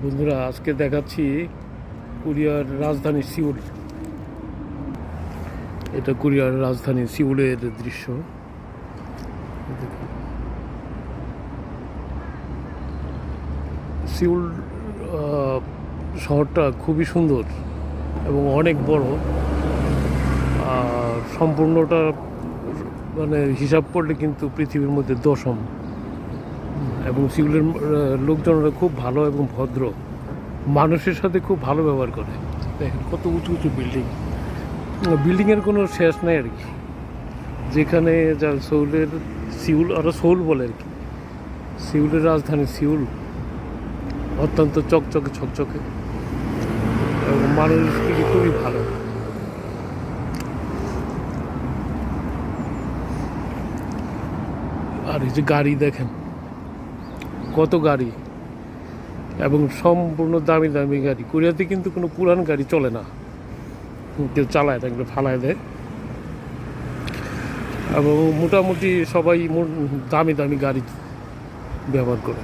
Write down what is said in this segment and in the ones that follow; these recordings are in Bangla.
বন্ধুরা, আজকে দেখাচ্ছি কোরিয়ার রাজধানী সিউল। এটা কোরিয়ার রাজধানী সিউলের দৃশ্য। সিউল শহরটা খুবই সুন্দর এবং অনেক বড়। আর সম্পূর্ণটা মানে হিসাব করলে কিন্তু পৃথিবীর মধ্যে দশম। এবং সিউলের লোকজনরা খুব ভালো এবং ভদ্র, মানুষের সাথে খুব ভালো ব্যবহার করে। দেখেন কত উঁচু উঁচু বিল্ডিং, বিল্ডিংয়ের কোনো শেষ নেই আর কি। যেখানে যা সিউল আরও সোল বলে আর কি। সিউলের রাজধানী সিউল অত্যন্ত চকচকে ছকচকে এবং মানুষ কিন্তু খুবই ভালো। আর এই যে গাড়ি দেখেন, কত গাড়ি, এবং সম্পূর্ণ দামি দামি গাড়ি। কোরিয়াতে কিন্তু কোনো পুরান গাড়ি চলে না, কেউ চালায় না, এগুলো ফালায় দেয়। এবং মোটামুটি সবাই দামি দামি গাড়ি ব্যবহার করে,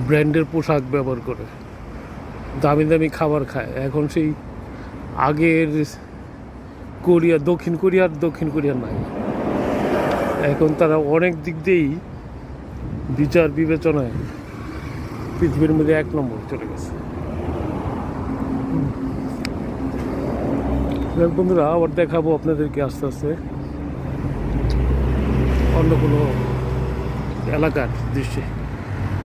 ব্র্যান্ডের পোশাক ব্যবহার করে, দামি দামি খাবার খায়। এখন সেই আগের দক্ষিণ কোরিয়ার নাই। এখন তারা অনেক দিক দিয়েই বিচার বিবেচনায় পৃথিবীর মধ্যে 1 নম্বর চলে গেছে। বন্ধুরা, আবার দেখাবো আপনাদেরকে আস্তে আস্তে অন্য কোনো এলাকার দৃশ্যে।